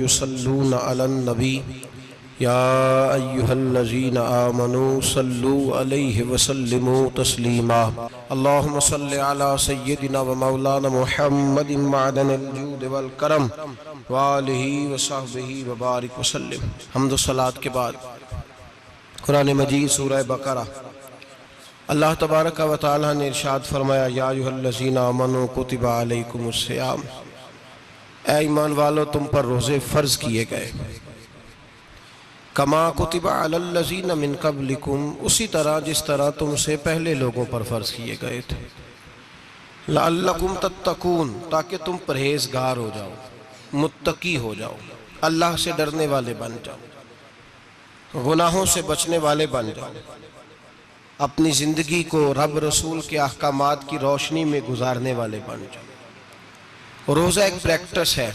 युसल्लूना Alan नबी या अय्युहल्लज़ीना आमनू सल्लू अलैहि वसल्लिमू तस्लीमा। अल्लाहुम्मा सल्लि अला सय्यिदिना व मौलाना मुहम्मदिन मअदनिल जूद वल करम व आलिहि व सहबिहि व बारिक वसल्लिम। हम्द व सलात के बाद कुरान मजीद सूरह बकरा अल्लाह तबारक व तआला ने इरशाद फरमाया, या अय्युहल्लज़ीना आमनू कुतिबा अलैकुमुस्सियाम, ऐ ईमान वालो तुम पर रोज़े फ़र्ज़ किए गए, कमा कुतिबा अलल्लज़ीना मिन क़ब्लिकुम, उसी तरह जिस तरह तुमसे पहले लोगों पर फ़र्ज़ किए गए थे, लअल्लकुम तत्तकून, ताकि तुम परहेज़गार हो जाओ, मुत्तकी हो जाओ, अल्लाह से डरने वाले बन जाओ, गुनाहों से बचने वाले बन जाओ, अपनी ज़िंदगी को रब रसूल के अहकामात की रोशनी में गुजारने वाले बन जाओ। रोज़ा एक प्रैक्टिस है,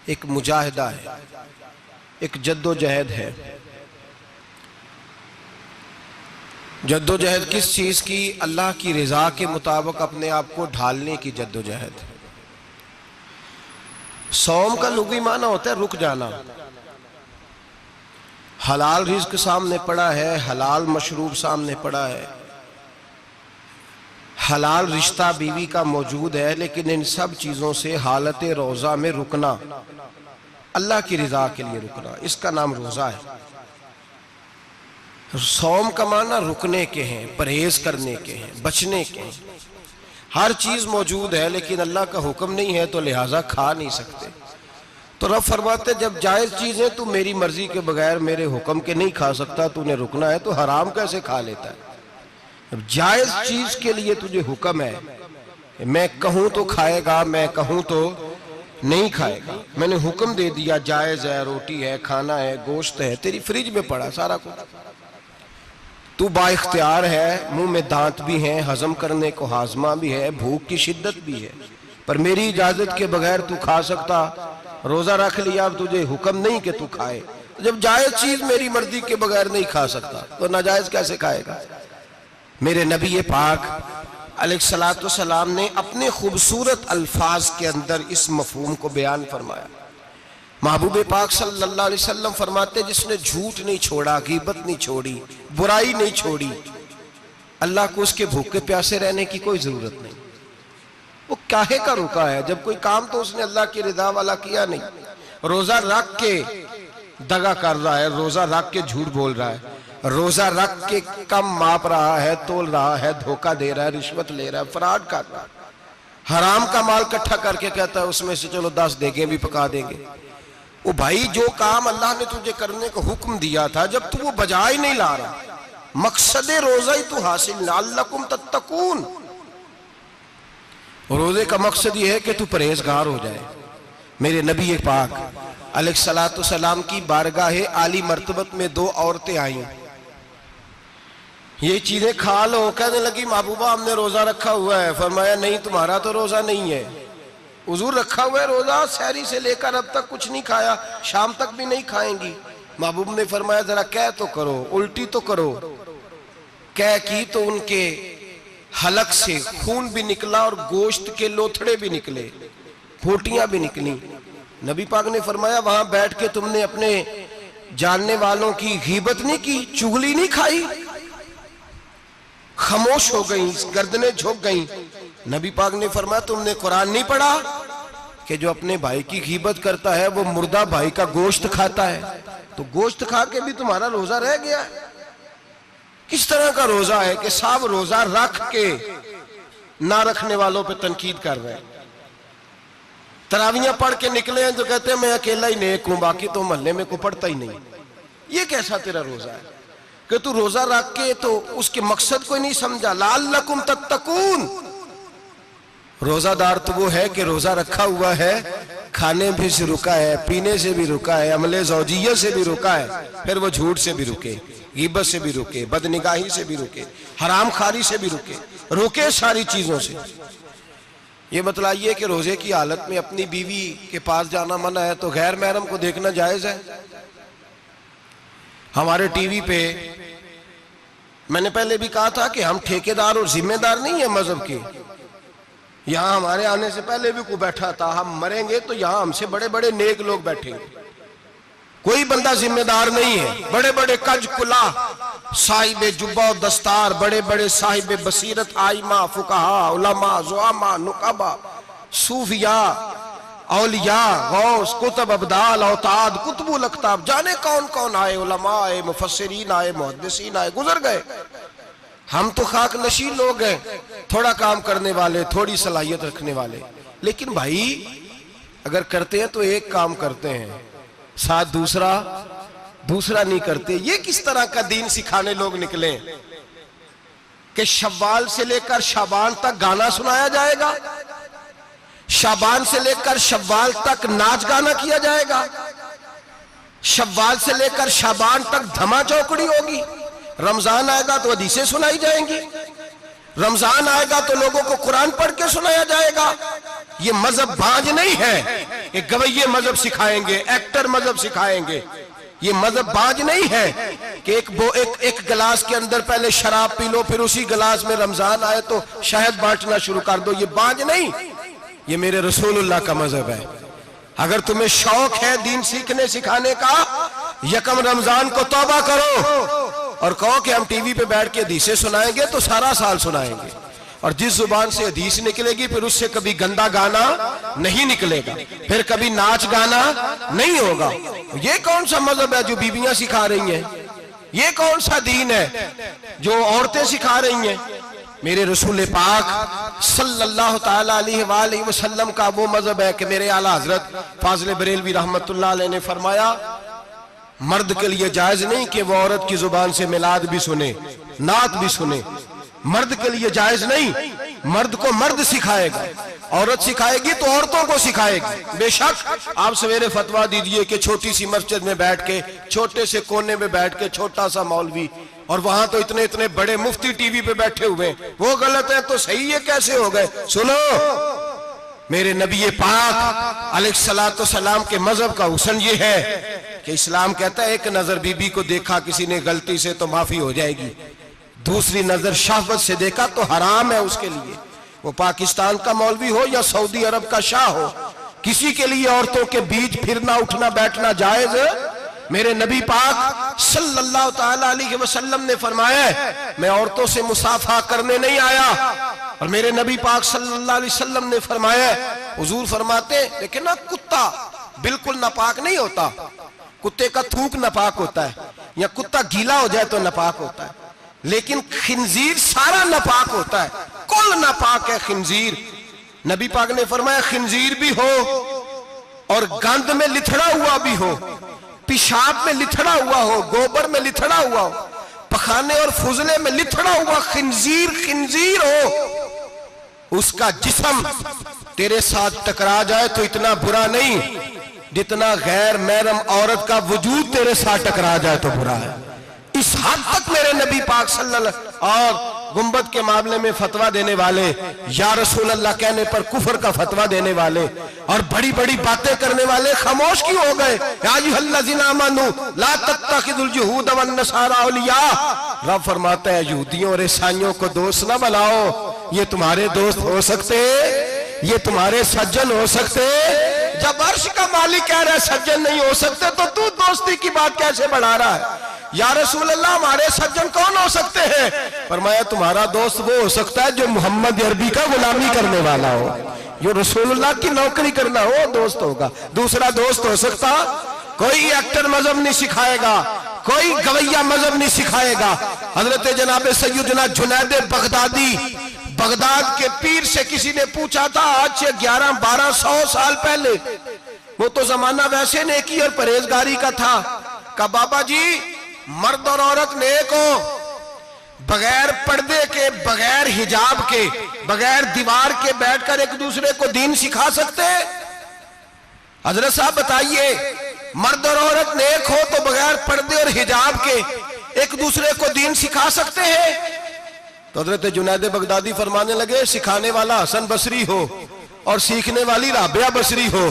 एक मुजाहिदा है, एक जद्दोजहद है। जद्दोजहद किस चीज़ की? अल्लाह की रज़ा के मुताबिक अपने आप को ढालने की जद्दोजहद। सौम का लुग़वी माना होता है रुक जाना। हलाल रिज़्क सामने पड़ा है, हलाल मशरूब सामने पड़ा है, हलाल रिश्ता बीवी का मौजूद है, लेकिन इन सब चीज़ों से हालत रोज़ा में रुकना, अल्लाह की रज़ा के लिए रुकना, इसका नाम रोज़ा है। सौम का माना रुकने के हैं, परहेज करने के हैं, बचने के हैं। हर चीज़ मौजूद है लेकिन अल्लाह का हुक्म नहीं है तो लिहाजा खा नहीं सकते। तो रब फरमाते जब जायज़ चीज़ें तू मेरी मर्जी के बगैर मेरे हुक्म के नहीं खा सकता, तूने रुकना है, तो हराम कैसे खा लेता है? अब जायज़ चीज़ के लिए तुझे हुक्म है, मैं कहूँ तो खाएगा, मैं कहूँ तो नहीं खाएगा। मैंने हुक्म दे दिया, जायज़ है, रोटी है, खाना है, गोश्त है, तेरी फ्रिज में पड़ा सारा कुछ, तू बाइख्तियार है, मुंह में दांत भी हैं, हजम करने को हाजमा भी है, भूख की शिद्दत भी है, पर मेरी इजाजत के बगैर तू खा सकता। रोजा रख लिया, अब तुझे हुक्म नहीं कि तू खाए। तो जब जायज चीज मेरी मर्जी के बगैर नहीं खा सकता तो नाजायज कैसे खाएगा? मेरे नबी पाक अलैहिस्सलातु वस्सलाम ने अपने खूबसूरत अल्फाज के अंदर इस मफहूम को बयान फरमाया। महबूब पाक सल्लल्लाहु अलैहि वसल्लम फरमाते, जिसने झूठ नहीं छोड़ा, गीबत नहीं छोड़ी, बुराई नहीं छोड़ी, अल्लाह को उसके भूखे प्यासे रहने की कोई जरूरत नहीं। वो काहे का रुका है? जब कोई काम तो उसने अल्लाह की रिदा वाला किया नहीं। रोजा रख के दगा कर रहा है, रोजा रख के झूठ बोल रहा है, रोजा रख के कम माप रहा है, तोल रहा है, धोखा दे रहा है, रिश्वत ले रहा है, फ्रॉड कर रहा है, हराम का माल इकट्ठा करके कहता है उसमें से चलो 10 देंगे भी पका देंगे। वो भाई जो काम अल्लाह ने तुझे करने को हुक्म दिया था, जब तू वो बजा ही नहीं ला रहा, मकसद रोजा ही तू हासिल ना, लअल्लकुम तत्तकून। रोजे का मकसद ये है कि तू परहेजगार हो जाए। मेरे नबी पाक अलैहिस्सलातु वस्सलाम की बारगाह आली मर्तबत में 2 औरतें आई, ये चीजें खा लो। कहने लगी, महबूबा हमने रोजा रखा हुआ है। फरमाया, नहीं तुम्हारा तो रोजा नहीं है, हुजूर रखा हुआ है रोजा, सहरी से लेकर अब तक कुछ नहीं खाया, शाम तक भी नहीं खाएंगी। महबूब ने फरमाया, जरा कह तो करो, उल्टी तो करो। कह की तो उनके हलक से खून भी निकला और गोश्त के लोथड़े भी निकले, फोटियां भी निकली। नबी पाक ने फरमाया, वहां बैठ के तुमने अपने जानने वालों की गीबत नहीं की, चुगली नहीं खाई? खामोश हो गई, गर्दनें झुक गई। नबी पाक ने फरमाया, तुमने कुरान नहीं पढ़ा कि जो अपने भाई की गीबत करता है वो मुर्दा भाई का गोश्त खाता है? तो गोश्त खा के भी तुम्हारा रोजा रह गया। किस तरह का रोजा है कि सब रोजा रख के ना रखने वालों पे तनकीद कर रहे हैं। तरावियां पढ़ के निकले हैं तो कहते हैं मैं अकेला ही नेक हूं, बाकी तो मोहल्ले में को पढ़ता ही नहीं। ये कैसा तेरा रोजा है कि तू रोजा रख के तो उसके मकसद को नहीं समझा। लअल्लकुम तत्तकून। रोजादार तो वो है कि रोजा रखा हुआ है, खाने भी से रुका है, पीने से भी रुका है, अमले ज़ौजिय्या से भी रुका है, फिर वो झूठ से भी रुके, गीबत से भी रुके, बदनिगाही से भी रुके, हराम खारी से भी रुके सारी चीजों से। ये बतलाइए कि रोजे की हालत में अपनी बीवी के पास जाना मना है तो गैर महरम को देखना जायज है? हमारे टीवी पे मैंने पहले भी कहा था कि हम ठेकेदार और जिम्मेदार नहीं है मजहब के, यहां हमारे आने से पहले भी कोई बैठा था, हम मरेंगे तो यहां हमसे बड़े बड़े नेक लोग बैठेंगे, कोई बंदा जिम्मेदार नहीं है। बड़े बड़े कज कुला साहिब जुब्बा दस्तार, बड़े बड़े साहिब बसीरत आइमा फुकाहा उलमा जुआमा नुकाबा सूफिया औलिया गौस कुतुब अब्दाल औताद कुतुबुल अख्ताब, जाने कौन कौन आए, उलमा आए, मुफस्सिरीन आए, मुहद्दिसीन आए, गुजर गए। हम तो खाक नशीन लोग हैं, थोड़ा काम करने वाले, थोड़ी सलाहियत रखने वाले। लेकिन भाई अगर करते हैं तो एक काम करते हैं, साथ दूसरा नहीं करते। ये किस तरह का दीन सिखाने लोग निकले कि शव्वाल से लेकर शाबान तक गाना सुनाया जाएगा, शाबान से लेकर शव्वाल तक नाच गाना किया जाएगा, शव्वाल से लेकर शाबान तक धमा चौकड़ी होगी, रमजान आएगा तो हदीसें सुनाई जाएंगी, रमजान आएगा तो लोगों को कुरान पढ़ के सुनाया जाएगा। ये मजहब बाज नहीं है, एक गवैये मजहब सिखाएंगे, एक्टर मजहब सिखाएंगे। ये मजहब बाज नहीं है कि एक गिलास के अंदर पहले शराब पी लो, फिर उसी गिलास में रमजान आए तो शहद बांटना शुरू कर दो। ये बाज नहीं, ये मेरे रसूलुल्लाह का मजहब है। अगर तुम्हें शौक है दीन सीखने सिखाने का, यकम रमजान को तौबा करो और कहो कि हम टीवी पे बैठ के हदीसें सुनाएंगे तो सारा साल सुनाएंगे, और जिस जुबान से हदीस निकलेगी फिर उससे कभी गंदा गाना नहीं निकलेगा, फिर कभी नाच गाना नहीं होगा। ये कौन सा मजहब है जो बीबियां सिखा रही हैं? ये कौन सा दीन है जो औरतें सिखा रही हैं? मेरे रसूल पाक सल्लल्लाहु ताला अलैहि वसल्लम का वो मजहब है कि मेरे आला हजरत फाजिल बरेलवी रहमतुल्लाह अलैह ने फरमाया, मर्द के लिए जायज नहीं कि वो औरत की जुबान से मिलाद भी सुने, नात भी सुने। मर्द के लिए जायज नहीं, मर्द को मर्द सिखाएगा, औरत सिखाएगी तो औरतों को सिखाएगी। बेशक आप सवेरे फतवा दीजिए कि छोटी सी मस्जिद में बैठ के, छोटे से कोने में बैठ के छोटा सा मौलवी, और वहां तो इतने इतने बड़े मुफ्ती टीवी पे बैठे हुए, वो गलत है तो सही है, कैसे हो गए? सुनो, मेरे नबी पाक अलैहिस्सलातु सलाम के मजहब का हुस्न ये है कि इस्लाम कहता है एक नजर बीबी को देखा किसी ने गलती से तो माफी हो जाएगी, दूसरी नजर शहवत से देखा तो हराम है उसके लिए। वो पाकिस्तान का मौलवी हो या सऊदी अरब का शाह हो, किसी के लिए औरतों के बीच फिरना उठना बैठना जायज है? मेरे नबी पाक सल्लल्लाहु ताला अलैहि वसल्लम ने फरमाया, मैं औरतों से मुसाफा करने नहीं आया। और मेरे नबी पाक सल्लल्लाहु अलैहि वसल्लम ने फरमाया, हुजूर फरमाते लेकिन ना कुत्ता बिल्कुल नापाक नहीं होता, कुत्ते का थूक नापाक होता है, या कुत्ता गीला हो जाए तो नापाक होता है, लेकिन खिंजीर सारा नापाक होता है, कुल नापाक है खिंजीर। नबी पाक ने फरमाया खिंजीर भी हो और गंद में लिथड़ा हुआ भी हो, पेशाब में लिथड़ा हुआ हो, गोबर में लिथड़ा हुआ हो, पखाने और फुजले में लिथड़ा हुआ खिंजीर हो, उसका जिस्म तेरे साथ टकरा जाए तो इतना बुरा नहीं जितना गैर महरम औरत का वजूद तेरे साथ टकरा जाए तो बुरा है। इस हद तक मेरे नबी पाक सल्लल्लाहु और गुंबद के मामले में फतवा देने वाले, या रसूल अल्लाह कहने पर कुफर का फतवा देने वाले और बड़ी बड़ी बातें करने वाले खामोश क्यों हो गए? या अय्युहल्लज़ीना आमनू ला तत्तखिज़ुल यहूद वन नसारा औलिया। रब फरमाता है यहूदियों और ईसाइयों को दोस्त ना बनाओ, ये तुम्हारे दोस्त हो सकते, ये तुम्हारे सज्जन हो सकते। जब अर्श का मालिक कह रहा है सज्जन नहीं हो सकते तो तू दोस्ती की बात कैसे बढ़ा रहा है? या रसूल अल्लाह हमारे सज्जन कौन हो सकते हैं? फरमाया तुम्हारा दोस्त वो हो सकता है जो मोहम्मद अरबी का गुलामी करने वाला हो, जो रसूलुल्लाह की नौकरी करना हो दोस्त होगा। दूसरा दोस्त हो सकता? कोई एक्टर मजहब नहीं सिखाएगा, कोई गवैया मजहब नहीं सिखाएगा। हजरत जनाब सैयदना जुनैद बगदादी, बगदाद के पीर से किसी ने पूछा था आज से 1100-1200 साल पहले, वो तो जमाना वैसे नेकी और परहेजगारी का था, का बाबा जी मर्द और औरत नेक हो, बगैर पर्दे के, बगैर हिजाब के, बगैर दीवार के बैठकर एक दूसरे को दीन सिखा सकते हैं? हजरत साहब बताइए, मर्द और औरत नेक हो तो बगैर पर्दे और हिजाब के एक दूसरे को दीन सिखा सकते हैं? तो हजरत जुनैद बगदादी फरमाने लगे सिखाने वाला हसन बसरी हो और सीखने वाली राबिया बसरी हो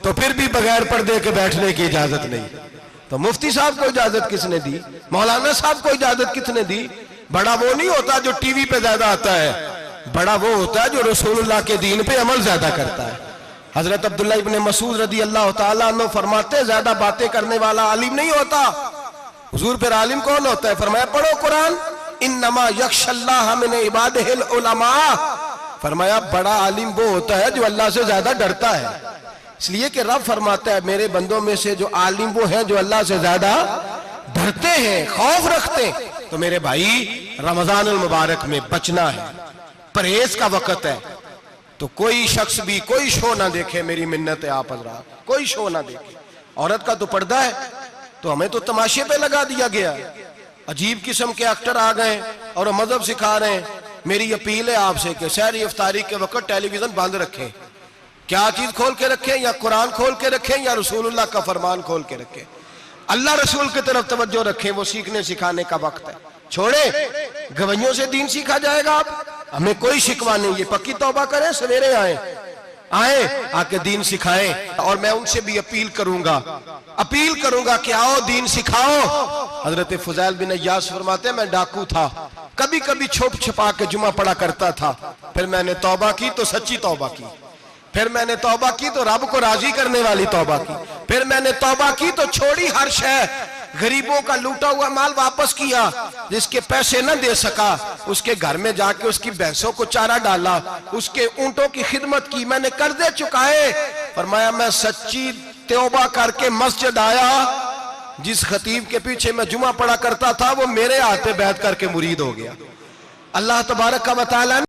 तो फिर भी बगैर पर्दे के बैठने की इजाजत नहीं। तो मुफ्ती साहब को इजाजत किसने दी? मौलाना साहब को इजाजत किसने दी? बड़ा वो नहीं होता जो टीवी पे ज्यादा आता है, बड़ा वो होता है जो रसूलुल्लाह के दीन पे अमल ज्यादा करता है। हजरत अब्दुल्ला इब्ने मसूद रदी अल्लाह ताला अन्हु फरमाते, ज्यादा बातें करने वाला आलिम नहीं होता। हुजूर फिर आलिम कौन होता है? फरमाया पढ़ो कुरान, इन्नमा यख्शल्लाह मिन इबादिहिल उलमा। फरमाया बड़ा आलिम वो होता है जो अल्लाह से ज्यादा डरता है। इसलिए कि रब फरमाता है मेरे बंदों में से जो आलिम वो है जो अल्लाह से ज्यादा डरते हैं, खौफ रखते हैं। तो मेरे भाई रमजान अल मुबारक में बचना है, परहेज का वक्त है। तो कोई शख्स भी कोई शो ना देखे, मेरी मिन्नत है आप हजरात, कोई शो ना देखे। औरत का तो पर्दा है, तो हमें तो तमाशे पे लगा दिया गया। अजीब किस्म के एक्टर आ गए और मजहब सिखा रहे हैं। मेरी अपील है आपसे कि सहरी इफ्तारी के वक्त टेलीविजन बंद रखें। क्या चीज खोल के रखें? या कुरान खोल के रखें या रसूलुल्लाह का फरमान खोल के रखें। अल्लाह रसूल की तरफ तवज्जो रखें, वो सीखने सिखाने का वक्त है। छोड़े गवैयों से दीन सीखा जाएगा। आप हमें कोई शिकवा नहीं, ये पक्की तौबा करें, सवेरे आए आके दीन सिखाएं। और मैं उनसे भी अपील करूंगा कि आओ दीन सिखाओ। हजरत फुजैल बिन अय्यास फरमाते हैं मैं डाकू था, कभी कभी छुप छुपा के जुमा पढ़ा करता था, फिर मैंने तौबा की तो सच्ची तौबा की, फिर मैंने तौबा की तो रब को राजी करने वाली तौबा की, फिर मैंने तौबा की तो छोड़ी हर शय, गरीबों का लूटा हुआ माल वापस किया, जिसके पैसे न दे सका उसके घर में जाके उसकी भैंसों को चारा डाला, उसके ऊंटों की खिदमत की, मैंने कर्जे चुकाए। फरमाया मैं सच्ची तौबा करके मस्जिद आया, जिस खतीब के पीछे मैं जुमा पढ़ा करता था वो मेरे हाथ पे बैठ करके मुरीद हो गया। अल्लाह तबारक व तआला